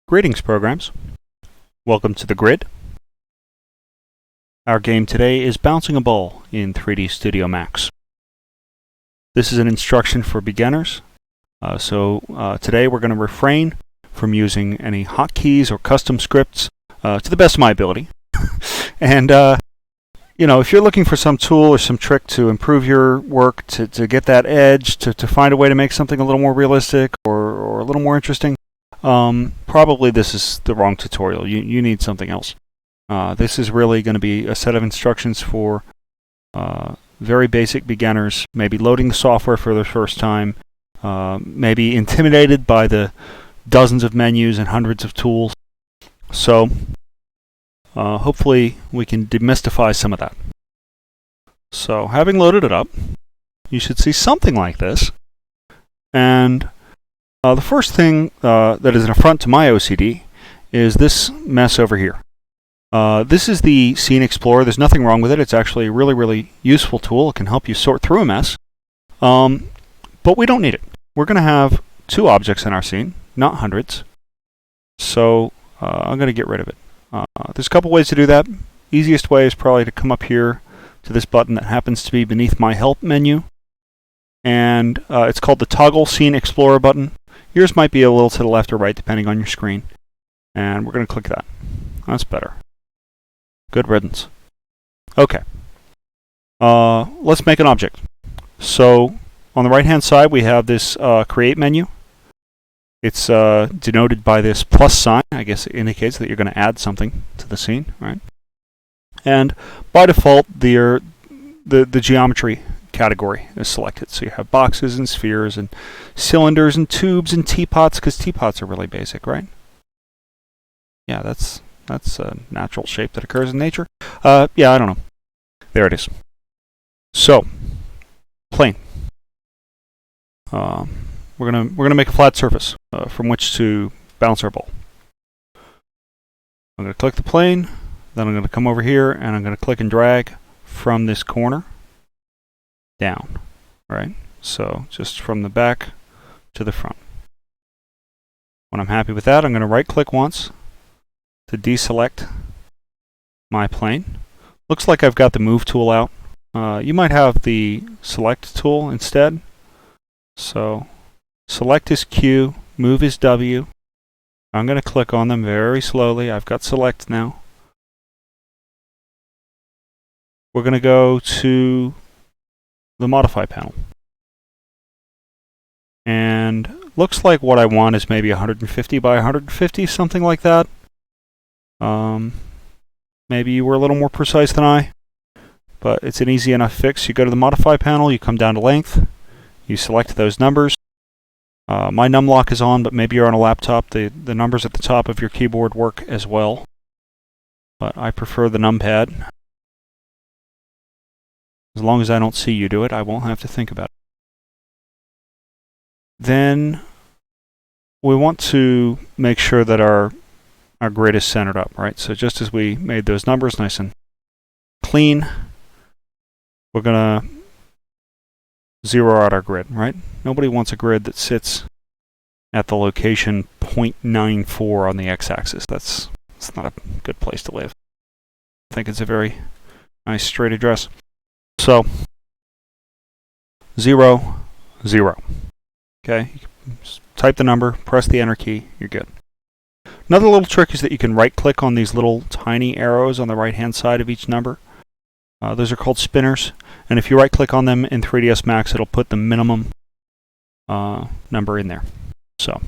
Greetings, programs. Welcome to the grid. Our game today is bouncing a ball in 3D Studio Max. This is an instruction for beginners, so today we're going to refrain from using any hotkeys or custom scripts to the best of my ability. And if you're looking for some tool or some trick to improve your work, to get that edge, to find a way to make something a little more realistic or a little more interesting, probably this is the wrong tutorial. You need something else. This is really going to be a set of instructions for very basic beginners, maybe loading the software for the first time, maybe intimidated by the dozens of menus and hundreds of tools. So hopefully we can demystify some of that. So having loaded it up, you should see something like this. And the first thing that is an affront to my OCD is this mess over here. This is the Scene Explorer. There's nothing wrong with it. It's actually a really, really useful tool. It can help you sort through a mess. But we don't need it. We're going to have 2 objects in our scene, not hundreds. So I'm going to get rid of it. There's a couple ways to do that. Easiest way is probably to come up here to this button that happens to be beneath my Help menu. And it's called the Toggle Scene Explorer button. Yours might be a little to the left or right, depending on your screen. And we're going to click that. That's better. Good riddance. Okay. Let's make an object. So on the right-hand side, we have this Create menu. It's denoted by this plus sign. I guess it indicates that you're going to add something to the scene, right? And by default, the geometry category is selected. So you have boxes and spheres and cylinders and tubes and teapots, because teapots are really basic, right? Yeah, that's a natural shape that occurs in nature. Yeah, I don't know. There it is. So, plane. We're gonna make a flat surface from which to bounce our ball. I'm gonna click the plane, then I'm gonna come over here and I'm gonna click and drag from this corner down, right? So just from the back to the front. When I'm happy with that, I'm going to right-click once to deselect my plane. Looks like I've got the Move tool out. You might have the Select tool instead. So Select is Q, Move is W. I'm going to click on them very slowly. I've got Select now. We're going to go to the Modify panel. And looks like what I want is maybe 150 by 150, something like that. Maybe you were a little more precise than I, but it's an easy enough fix. You go to the Modify panel, you come down to Length, you select those numbers. My numlock is on, but maybe you're on a laptop. The numbers at the top of your keyboard work as well, but I prefer the numpad. As long as I don't see you do it, I won't have to think about it. Then we want to make sure that our grid is centered up, right? So just as we made those numbers nice and clean, we're going to zero out our grid, right? Nobody wants a grid that sits at the location 0.94 on the x-axis. That's not a good place to live. I think it's a very nice straight address. So 0, 0. Okay, just type the number, press the Enter key, you're good. Another little trick is that you can right-click on these little tiny arrows on the right-hand side of each number. Those are called spinners, and if you right-click on them in 3ds Max, it'll put the minimum number in there. So,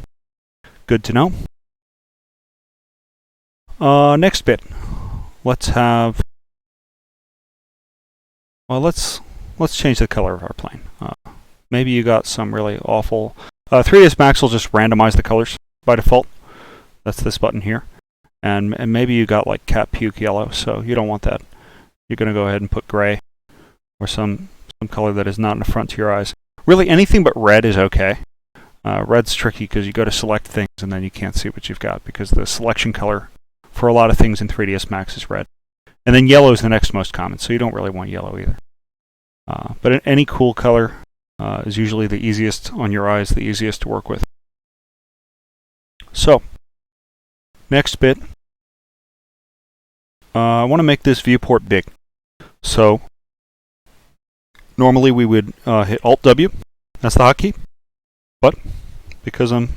good to know. Next bit, let's have. Well, let's change the color of our plane. Maybe you got some really awful. 3ds Max will just randomize the colors by default. That's this button here. And maybe you got like cat puke yellow, so you don't want that. You're going to go ahead and put gray or some color that is not an affront to your eyes. Really, anything but red is okay. Red's tricky because you go to select things and then you can't see what you've got because the selection color for a lot of things in 3ds Max is red. And then yellow is the next most common, so you don't really want yellow either. But any cool color is usually the easiest on your eyes, the easiest to work with. So next bit, I want to make this viewport big. So normally we would hit Alt-W, that's the hotkey, but because I'm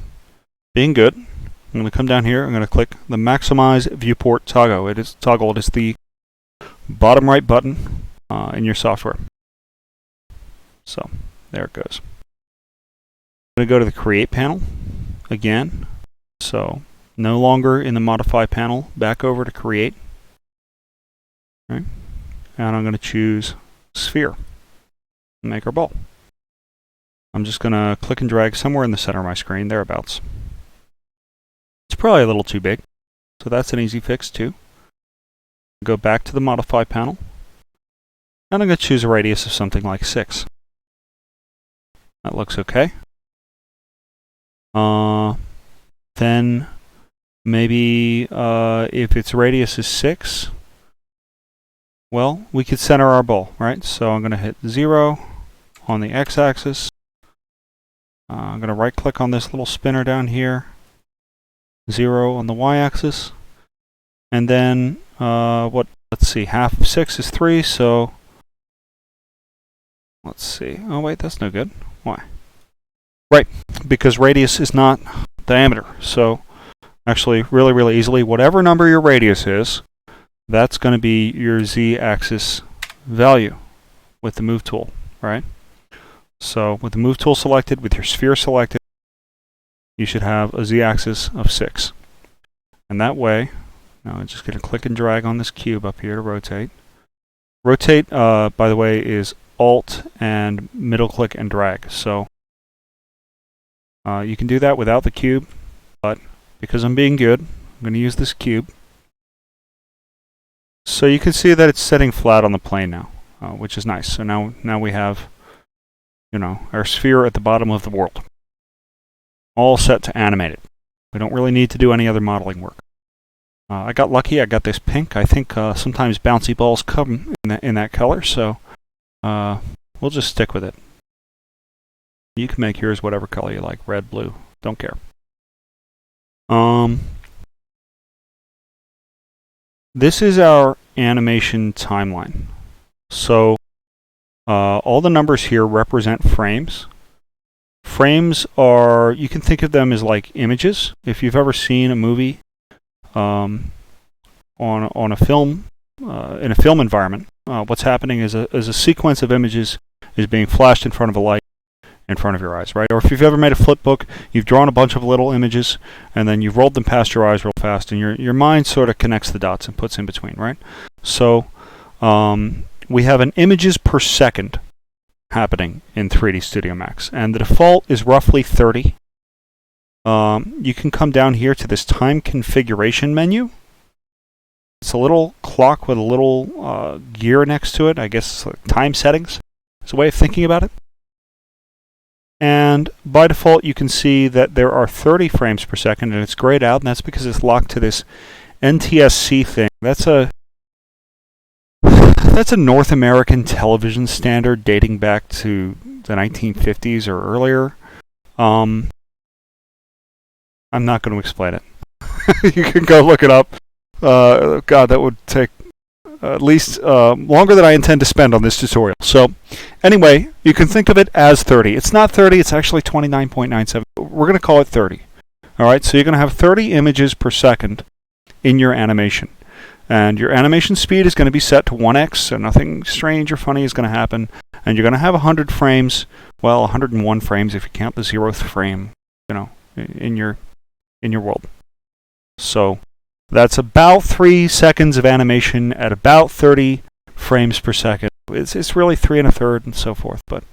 being good, I'm going to come down here, I'm going to click the Maximize Viewport toggle. It is the bottom right button in your software. So there it goes. I'm going to go to the Create panel again. So no longer in the Modify panel, back over to Create. Right. And I'm going to choose Sphere and make our ball. I'm just going to click and drag somewhere in the center of my screen, thereabouts. It's probably a little too big, so that's an easy fix too. Go back to the Modify panel, and I'm going to choose a radius of something like 6. That looks okay. Then maybe if its radius is 6, well, we could center our ball, right? So I'm going to hit 0 on the x-axis. I'm going to right-click on this little spinner down here. 0 on the y-axis. And then, let's see, half of 6 is 3, so let's see. Oh, wait, that's no good. Why? Right, because radius is not diameter. So actually, really, really easily, whatever number your radius is, that's going to be your z-axis value with the Move tool, right? So with the Move tool selected, with your sphere selected, you should have a z-axis of 6. And that way, now I'm just going to click and drag on this cube up here to rotate. Rotate, by the way, is Alt and middle click and drag. So you can do that without the cube, but because I'm being good, I'm going to use this cube. So you can see that it's setting flat on the plane now, which is nice. So now we have, our sphere at the bottom of the world, all set to animate it. We don't really need to do any other modeling work. I got lucky. I got this pink. I think sometimes bouncy balls come in that color, so we'll just stick with it. You can make yours whatever color you like, red, blue, don't care. This is our animation timeline. So all the numbers here represent frames. Frames are, you can think of them as like images. If you've ever seen a movie on a film, in a film environment, what's happening is a sequence of images is being flashed in front of a light in front of your eyes, right? Or if you've ever made a flip book, you've drawn a bunch of little images, and then you've rolled them past your eyes real fast, and your mind sort of connects the dots and puts in between, right? So we have an images per second happening in 3D Studio Max, and the default is roughly 30. You can come down here to this time configuration menu. It's a little clock with a little gear next to it. I guess it's like time settings. It's a way of thinking about it. And by default, you can see that there are 30 frames per second, and it's grayed out, and that's because it's locked to this NTSC thing. That's a North American television standard dating back to the 1950s or earlier. I'm not going to explain it. You can go look it up. God, that would take at least longer than I intend to spend on this tutorial. So anyway, you can think of it as 30. It's not 30, it's actually 29.97. We're going to call it 30. All right, so you're going to have 30 images per second in your animation. And your animation speed is going to be set to 1x, so nothing strange or funny is going to happen. And you're going to have 100 frames, well, 101 frames if you count the 0th frame, in your world. So that's about 3 seconds of animation at about 30 frames per second. It's really 3 1/3 and so forth, but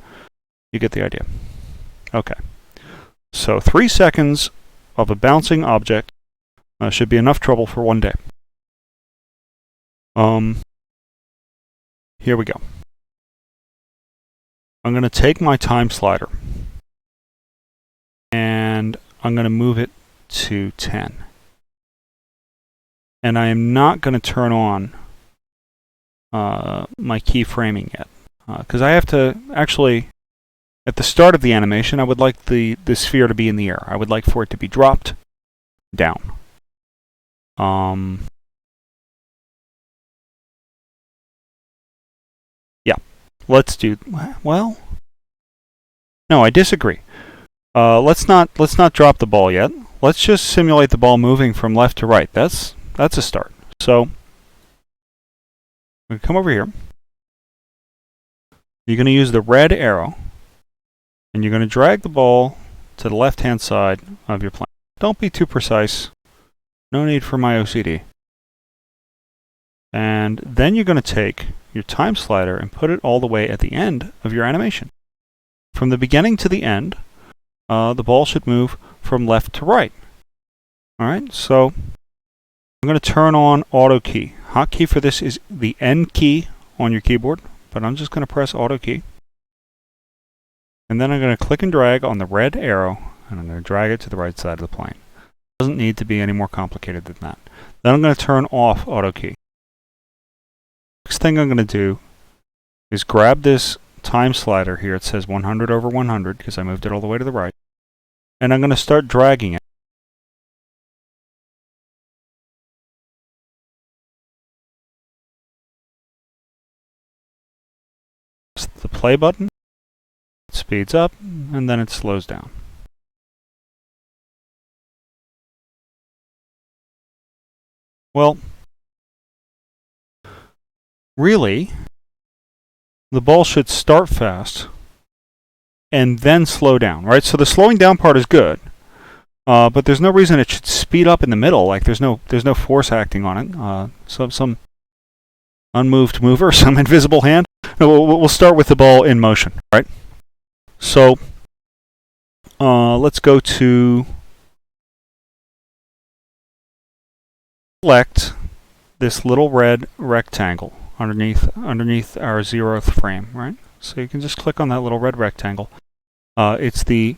you get the idea. Okay. So 3 seconds of a bouncing object should be enough trouble for one day. Here we go. I'm going to take my time slider and I'm going to move it to 10. And I am not going to turn on my keyframing yet, because I have to actually, at the start of the animation, I would like the sphere to be in the air. I would like for it to be dropped down. Yeah, let's do, well, no, I disagree. Let's not drop the ball yet. Let's just simulate the ball moving from left to right. That's a start. So we come over here. You're going to use the red arrow, and you're going to drag the ball to the left-hand side of your plane. Don't be too precise. No need for my OCD. And then you're going to take your time slider and put it all the way at the end of your animation. From the beginning to the end, the ball should move from left to right. All right, so I'm going to turn on auto key. Hotkey for this is the N key on your keyboard, but I'm just going to press auto key. And then I'm going to click and drag on the red arrow, and I'm going to drag it to the right side of the plane. It doesn't need to be any more complicated than that. Then I'm going to turn off auto key. Next thing I'm going to do is grab this time slider here. It says 100 over 100 because I moved it all the way to the right. And I'm going to start dragging it. Press the play button. It speeds up, and then it slows down. Well, really, the ball should start fast and then slow down, right? So the slowing down part is good, but there's no reason it should speed up in the middle. Like there's no force acting on it. Some unmoved mover, some invisible hand. No, we'll start with the ball in motion, right? So let's go to select this little red rectangle underneath our 0th frame, right? So you can just click on that little red rectangle. It's the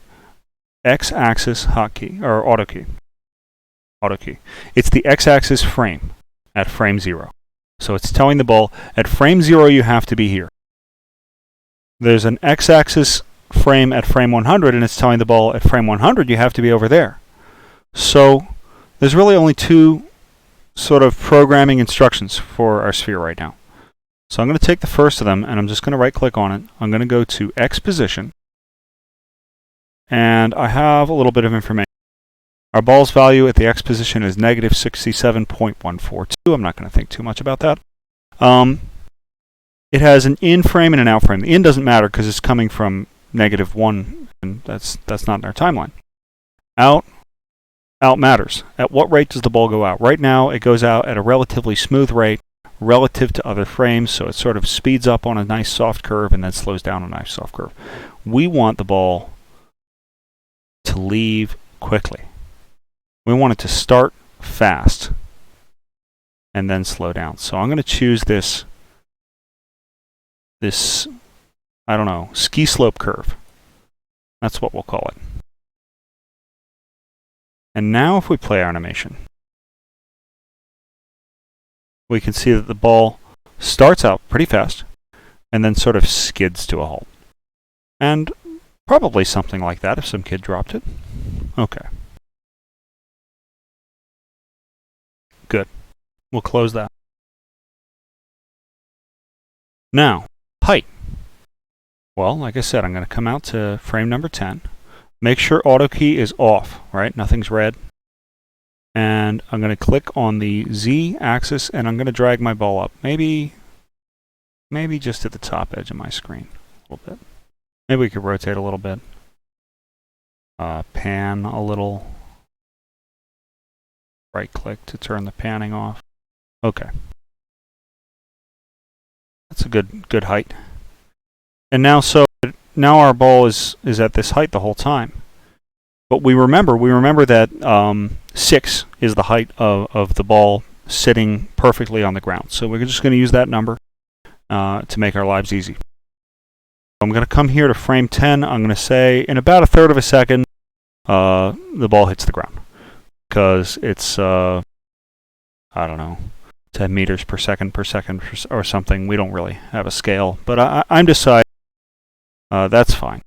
X-axis hotkey, or auto key. Auto key. It's the X-axis frame at frame 0. So it's telling the ball, at frame 0 you have to be here. There's an X-axis frame at frame 100, and it's telling the ball, at frame 100 you have to be over there. So there's really only two sort of programming instructions for our sphere right now. So I'm going to take the first of them, and I'm just going to right-click on it. I'm going to go to X position, and I have a little bit of information. Our ball's value at the X position is negative 67.142. I'm not going to think too much about that. It has an in frame and an out frame. The in doesn't matter because it's coming from -1, and that's not in our timeline. Out matters. At what rate does the ball go out? Right now, it goes out at a relatively smooth rate relative to other frames, so it sort of speeds up on a nice soft curve and then slows down on a nice soft curve. We want the ball to leave quickly. We want it to start fast and then slow down. So I'm going to choose this, I don't know, ski slope curve. That's what we'll call it. And now if we play our animation, we can see that the ball starts out pretty fast and then sort of skids to a halt. And probably something like that if some kid dropped it. Okay. Good. We'll close that. Now, height. Well, like I said, I'm going to come out to frame number 10. Make sure auto key is off, right? Nothing's red. And I'm going to click on the Z axis, and I'm going to drag my ball up. Maybe just at the top edge of my screen a little bit. Maybe we could rotate a little bit. Pan a little. Right click to turn the panning off. Okay. That's a good height. And now now our ball is at this height the whole time. But we remember that 6 is the height of the ball sitting perfectly on the ground. So we're just going to use that number to make our lives easy. I'm going to come here to frame 10. I'm going to say in about 1/3 of a second, the ball hits the ground. Because it's, I don't know, 10 meters per second or something. We don't really have a scale. But I'm deciding that's fine.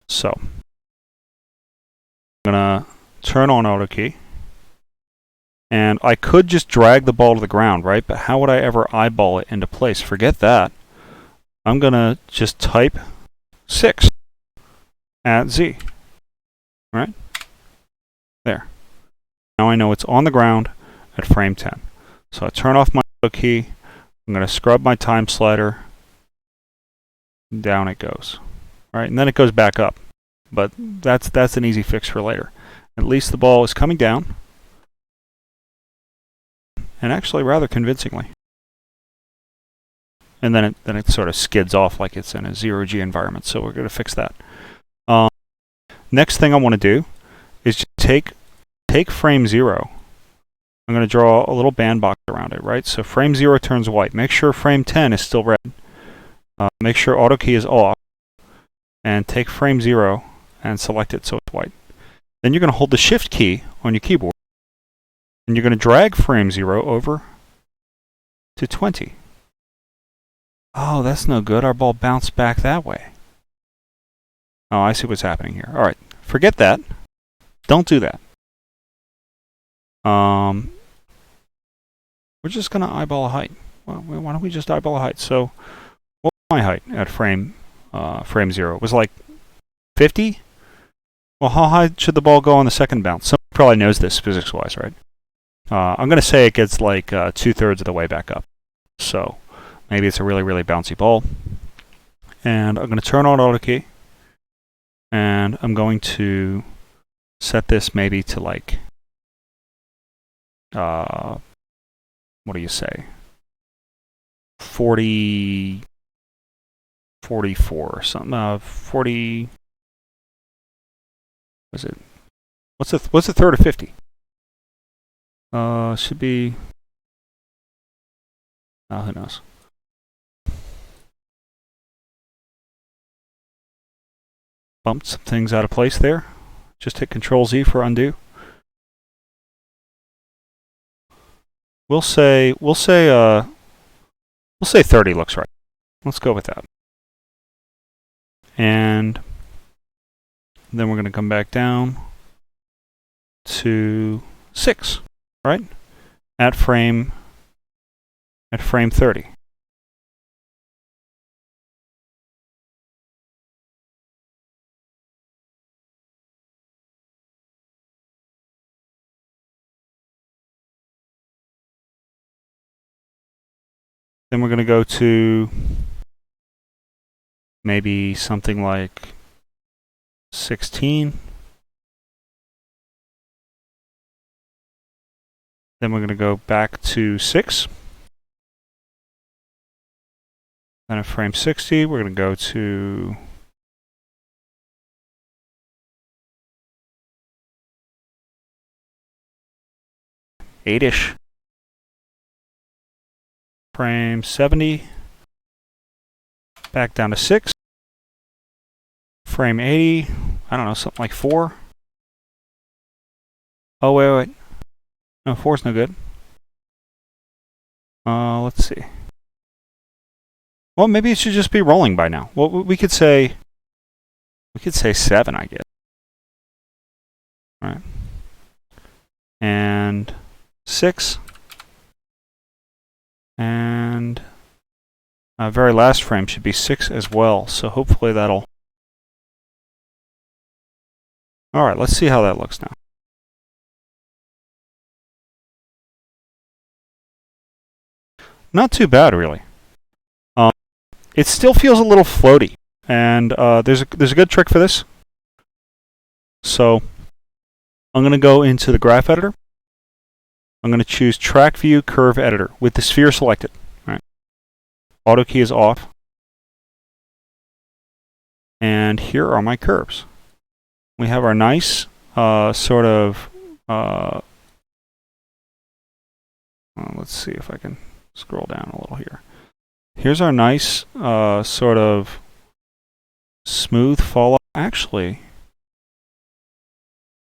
So I'm going to turn on auto key. And I could just drag the ball to the ground, right? But how would I ever eyeball it into place? Forget that. I'm going to just type 6 at Z, right? There. Now I know it's on the ground at frame 10. So I turn off my auto key. I'm going to scrub my time slider. Down it goes. All right, and then it goes back up. But that's an easy fix for later. At least the ball is coming down. And actually rather convincingly. And then it sort of skids off like it's in a 0G environment. So we're going to fix that. Next thing I want to do is just take frame 0. I'm going to draw a little band box around it, right? So frame 0 turns white. Make sure frame 10 is still red. Make sure auto key is off. And take frame 0 and select it so it's white. Then you're going to hold the shift key on your keyboard. And you're going to drag frame 0 over to 20. Oh, that's no good. Our ball bounced back that way. Oh, I see what's happening here. All right, forget that. Don't do that. We're just going to eyeball a height. Well, why don't we just eyeball a height? So, what was my height at frame 0? It was like 50? Well, how high should the ball go on the second bounce? Someone probably knows this physics-wise, right? I'm going to say it gets like 2/3 of the way back up. So, maybe it's a really, really bouncy ball. And I'm going to turn on auto key. And I'm going to set this maybe to like, what do you say? 40, 44 or something. 40. What is it? What's a third of 50? Should be. Oh, who knows? Bumped some things out of place there. Just hit Control Z for undo. We'll say 30 looks right. Let's go with that. And then we're going to come back down to 6, right? At frame 30. Then we're going to go to maybe something like 16. Then we're going to go back to 6. Then at frame 60, we're going to go to eight-ish. Frame 70. Back down to 6. Frame 80. I don't know, something like 4. Oh, wait. No, 4's no good. Let's see. Well, maybe it should just be rolling by now. Well, we could say 7, I guess. All right. And 6. And very last frame should be 6 as well. So hopefully that'll. All right, let's see how that looks now. Not too bad, really. It still feels a little floaty, and there's a good trick for this. So I'm going to go into the graph editor. I'm going to choose Track View Curve Editor with the sphere selected. All right. Auto key is off. And here are my curves. We have our nice sort of, let's see if I can scroll down a little here. Here's our nice sort of smooth fall off. Actually,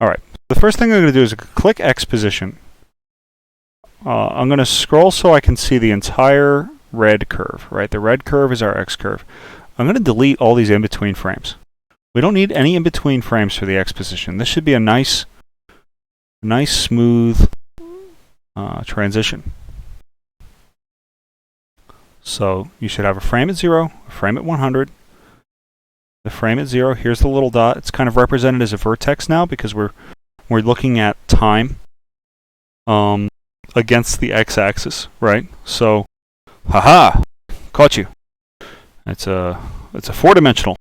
all right. The first thing I'm going to do is click X position. I'm going to scroll so I can see the entire red curve, right? The red curve is our X curve. I'm going to delete all these in-between frames. We don't need any in-between frames for the X position. This should be a nice smooth transition. So you should have a frame at 0, a frame at 100. The frame at 0, here's the little dot. It's kind of represented as a vertex now because we're looking at time against the x-axis, right? So, haha, caught you. It's a 4-dimensional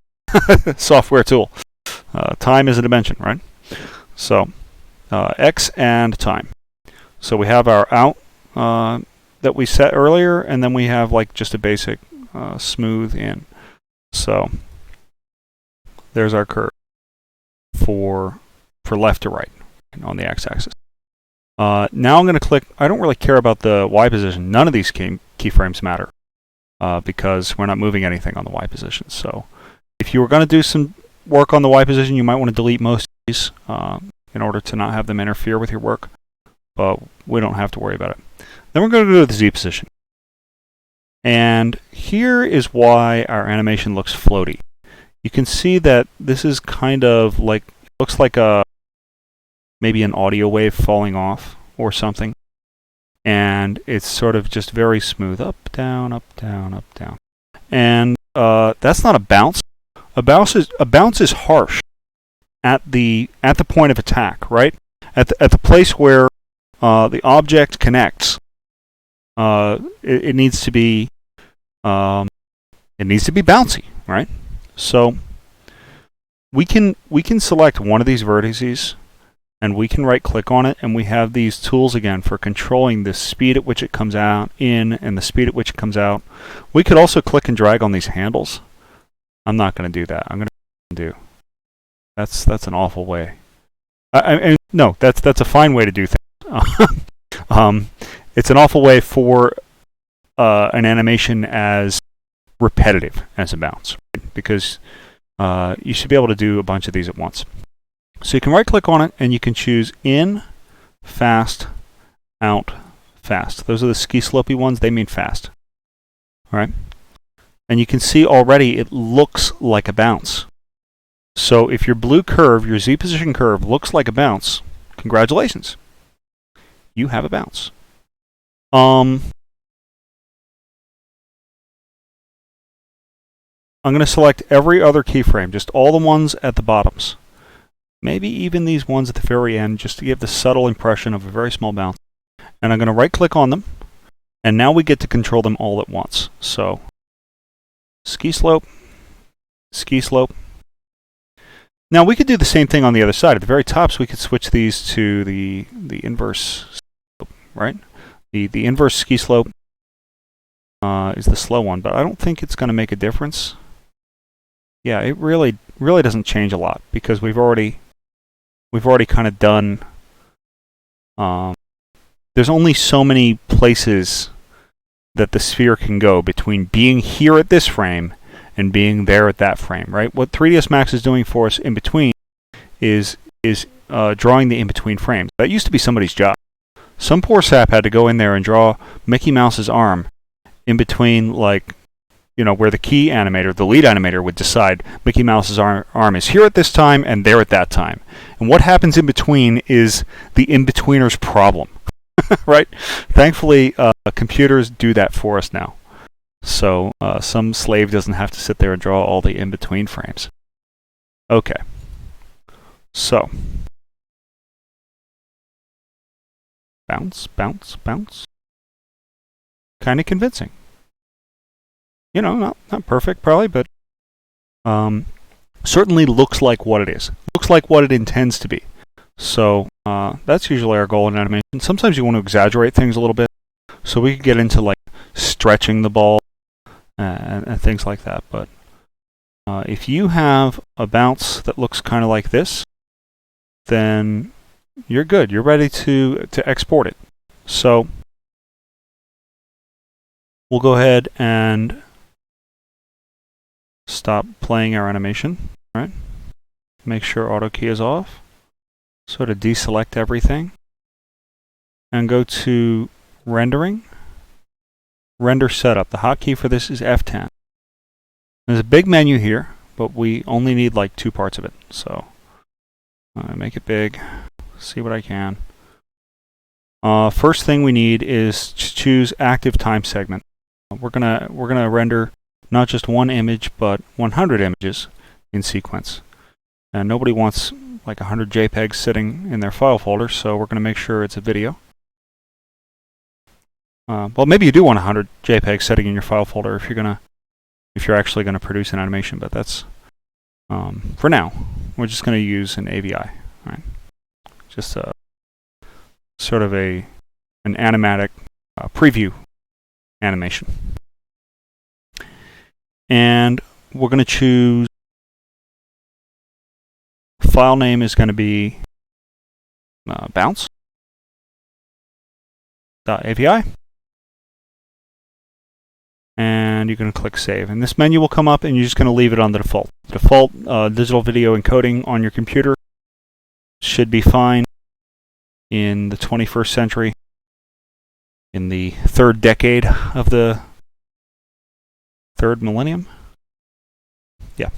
software tool. Time is a dimension, right? So, x and time. So we have our out that we set earlier, and then we have like just a basic smooth in. So there's our curve for left to right on the x-axis. Now I'm going to click. I don't really care about the y position. None of these keyframes matter because we're not moving anything on the y position. So if you were going to do some work on the y position, you might want to delete most of these in order to not have them interfere with your work. But we don't have to worry about it. Then we're going to go to the z position. And here is why our animation looks floaty. You can see that this is kind of like, looks like maybe an audio wave falling off or something. And it's sort of just very smooth, up, down, up, down, up, down. And that's not a bounce. A bounce is harsh at the point of attack, right? At the place where the object connects. It needs to be bouncy, right? So we can select one of these vertices, and we can right-click on it, and we have these tools again for controlling the speed at which it comes out in and the speed at which it comes out. We could also click and drag on these handles. I'm not going to do that. I'm going to do. That's an awful way. No, that's a fine way to do things. It's an awful way for an animation as repetitive as a bounce, right? Because you should be able to do a bunch of these at once. So you can right-click on it, and you can choose in, fast, out, fast. Those are the ski-slopey ones. They mean fast. All right? And you can see already it looks like a bounce. So if your blue curve, your z-position curve, looks like a bounce, congratulations. You have a bounce. I'm going to select every other keyframe, just all the ones at the bottoms. Maybe even these ones at the very end, just to give the subtle impression of a very small bounce. And I'm going to right-click on them, and now we get to control them all at once. So, ski slope, ski slope. Now we could do the same thing on the other side. At the very tops, we could switch these to the inverse slope, right? The inverse ski slope is the slow one, but I don't think it's going to make a difference. Yeah, it really doesn't change a lot because we've already kind of done. There's only so many places that the sphere can go between being here at this frame and being there at that frame, right? What 3ds Max is doing for us in between is drawing the in-between frames. That used to be somebody's job. Some poor sap had to go in there and draw Mickey Mouse's arm in between, like, you know, where the key animator, the lead animator, would decide Mickey Mouse's arm is here at this time and there at that time. And what happens in between is the in-betweener's problem, right? Thankfully, computers do that for us now. So some slave doesn't have to sit there and draw all the in-between frames. Okay. So, bounce, bounce, bounce. Kind of convincing. You know, not perfect probably, but certainly looks like what it is. Looks like what it intends to be. So that's usually our goal in animation. Sometimes you want to exaggerate things a little bit. So we could get into like stretching the ball and things like that. But if you have a bounce that looks kind of like this, then you're good. You're ready to export it. So we'll go ahead and stop playing our animation, right? Make sure auto key is off. So to deselect everything and go to rendering, render setup. The hotkey for this is F10. There's a big menu here, but we only need like 2 parts of it. So make it big, see what I can. First thing we need is to choose active time segment. We're gonna render not just one image, but 100 images in sequence. And nobody wants like 100 JPEGs sitting in their file folder, so we're going to make sure it's a video. Well, maybe you do want 100 JPEGs sitting in your file folder if you're actually going to produce an animation, but that's for now. We're just going to use an AVI, right? Just a sort of an animatic preview animation, and we're going to choose. File name is going to be bounce.avi, and you're going to click save. And this menu will come up, and you're just going to leave it on the default. Default digital video encoding on your computer should be fine in the 21st century, in the third decade of the third millennium. Yeah.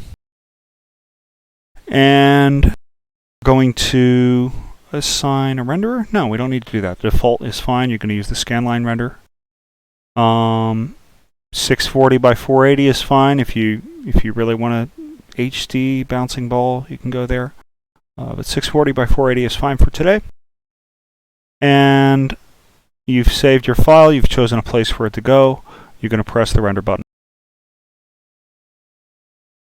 And going to assign a renderer? No, we don't need to do that. The default is fine. You're going to use the scanline render. 640 by 480 is fine. If you really want a HD bouncing ball, you can go there. But 640 by 480 is fine for today. And you've saved your file. You've chosen a place for it to go. You're going to press the render button.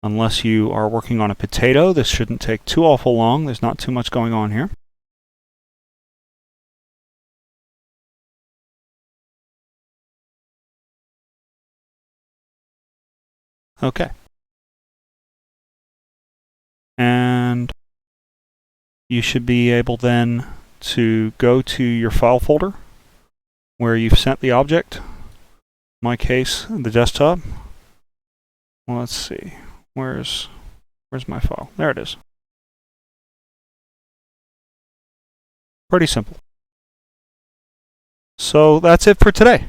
Unless you are working on a potato, this shouldn't take too awful long. There's not too much going on here. Okay. And you should be able then to go to your file folder where you've sent the object. In my case, the desktop. Well, let's see. Where's my file? There it is. Pretty simple. So that's it for today.